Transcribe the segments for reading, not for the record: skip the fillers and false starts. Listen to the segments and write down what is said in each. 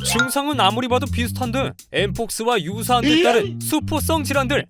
증상은 아무리 봐도 비슷한데 엠폭스와 유사한 데 따른 수포성 질환들.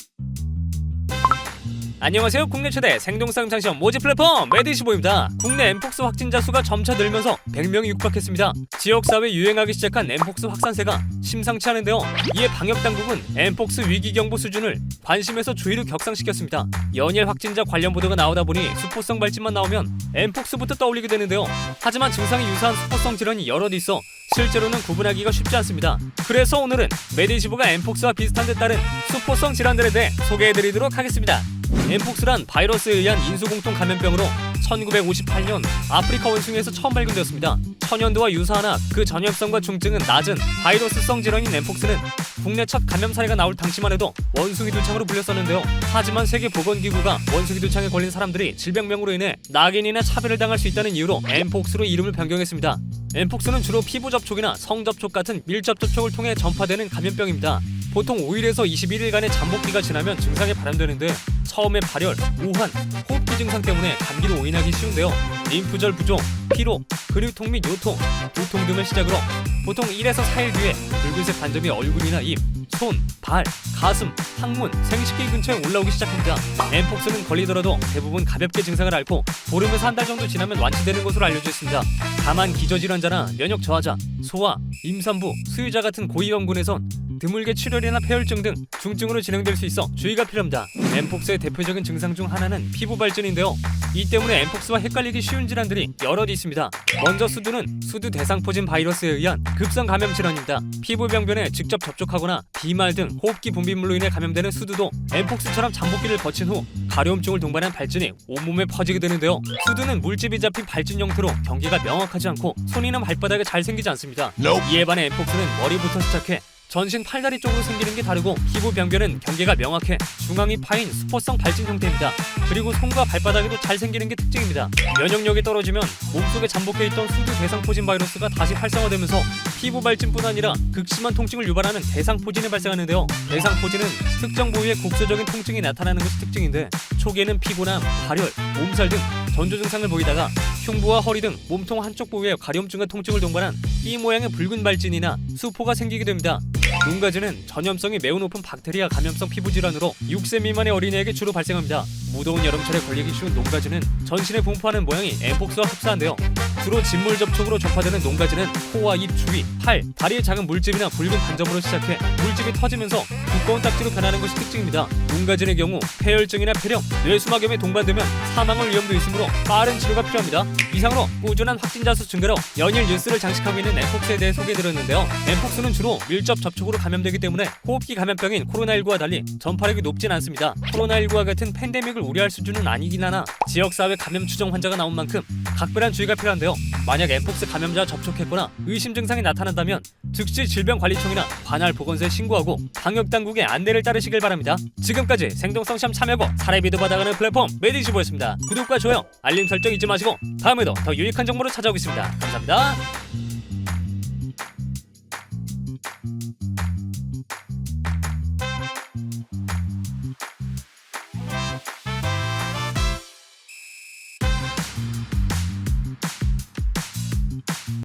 안녕하세요. 국내 최대 생동싸움 장시험 모집 플랫폼 매드25입니다. 국내 엠폭스 확진자 수가 점차 늘면서 100명이 육박했습니다. 지역사회에 유행하기 시작한 엠폭스 확산세가 심상치 않은데요. 이에 방역당국은 엠폭스 위기경보 수준을 관심에서 주의로 격상시켰습니다. 연일 확진자 관련 보도가 나오다 보니 수포성 발진만 나오면 엠폭스부터 떠올리게 되는데요. 하지만 증상이 유사한 수포성 질환이 여럿 있어 실제로는 구분하기가 쉽지 않습니다. 그래서 오늘은 매드25가 엠폭스와 비슷한 데 따른 수포성 질환들에 대해 소개해드리도록 하겠습니다. 엠폭스란 바이러스에 의한 인수공통 감염병으로 1958년 아프리카 원숭이에서 처음 발견되었습니다. 천연두와 유사하나 그 전염성과 중증은 낮은 바이러스성 질환인 엠폭스는 국내 첫 감염 사례가 나올 당시만 해도 원숭이 두창으로 불렸었는데요. 하지만 세계보건기구가 원숭이 두창에 걸린 사람들이 질병명으로 인해 낙인이나 차별을 당할 수 있다는 이유로 엠폭스로 이름을 변경했습니다. 엠폭스는 주로 피부 접촉이나 성 접촉 같은 밀접 접촉을 통해 전파되는 감염병입니다. 보통 5일에서 21일간의 잠복기가 지나면 증상이 발현되는데 처음에 발열, 오한, 호흡기 증상 때문에 감기로 오인하기 쉬운데요. 림프절 부종, 피로, 근육통 및 요통, 두통 등을 시작으로 보통 1에서 4일 뒤에 붉은색 반점이 얼굴이나 입, 손, 발, 가슴, 항문, 생식기 근처에 올라오기 시작합니다. 엠폭스는 걸리더라도 대부분 가볍게 증상을 앓고 보름에서 한 달 정도 지나면 완치되는 것으로 알려져 있습니다. 다만 기저질환자나 면역 저하자, 소아, 임산부, 수유자 같은 고위험군에선 드물게 출혈이나 폐혈증 등 중증으로 진행될 수 있어 주의가 필요합니다. 엠폭스의 대표적인 증상 중 하나는 피부 발진인데요. 이 때문에 엠폭스와 헷갈리기 쉬운 질환들이 여럿 있습니다. 먼저 수두는 수두 대상포진 바이러스에 의한 급성 감염 질환입니다. 피부 병변에 직접 접촉하거나 비말 등 호흡기 분비물로 인해 감염되는 수두도 엠폭스처럼 잠복기를 거친 후 가려움증을 동반한 발진이 온몸에 퍼지게 되는데요. 수두는 물집이 잡힌 발진 형태로 경계가 명확하지 않고 손이나 발바닥에 잘 생기지 않습니다. 이에 반해 엠폭스는 머리부터 시작해 전신 팔다리 쪽으로 생기는 게 다르고 피부 병변은 경계가 명확해 중앙이 파인 수포성 발진 형태입니다. 그리고 손과 발바닥에도 잘 생기는 게 특징입니다. 면역력이 떨어지면 몸속에 잠복해 있던 수두 대상포진 바이러스가 다시 활성화되면서 피부 발진뿐 아니라 극심한 통증을 유발하는 대상포진이 발생하는데요. 대상포진은 특정 부위에 국소적인 통증이 나타나는 것이 특징인데 초기에는 피곤함, 발열, 몸살 등 전조 증상을 보이다가 흉부와 허리 등 몸통 한쪽 부위에 가려움증과 통증을 동반한 띠 모양의 붉은 발진이나 수포가 생기게 됩니다. 농가지는 전염성이 매우 높은 박테리아 감염성 피부 질환으로 6세 미만의 어린이에게 주로 발생합니다. 무더운 여름철에 걸리기 쉬운 농가지는 전신에 분포하는 모양이 엠폭스와 흡사한데요. 주로 진물 접촉으로 전파되는 농가지는 코와 입 주위, 팔, 다리에 작은 물집이나 붉은 반점으로 시작해 물집이 터지면서 두꺼운 딱지로 변하는 것이 특징입니다. 농가진의 경우 폐혈증이나 폐렴, 뇌수막염에 동반되면 사망할 위험도 있으므로 빠른 치료가 필요합니다. 이상으로 꾸준한 확진자 수 증가로 연일 뉴스를 장식하고 있는 엠폭스에 대해 소개해드렸는데요. 엠폭스는 주로 밀접 접촉으로 감염되기 때문에 호흡기 감염병인 코로나19와 달리 전파력이 높진 않습니다. 코로나19와 같은 팬데믹을 우려할 수준은 아니긴 하나 지역사회 감염 추정 환자가 나온 만큼 각별한 주의가 필요한데요. 만약 엠폭스 감염자와 접촉했거나 의심 증상이 나타난다면 즉시 질병관리청이나 관할 보건소에 신고하고 방역당국의 안내를 따르시길 바랍니다. 지금까지 생동성 시험 참여고 사례비도 받아가는 플랫폼 매드25였습니다. 구독과 좋아요, 알림 설정 잊지 마시고 다음에도 더 유익한 정보로 찾아오겠습니다. 감사합니다.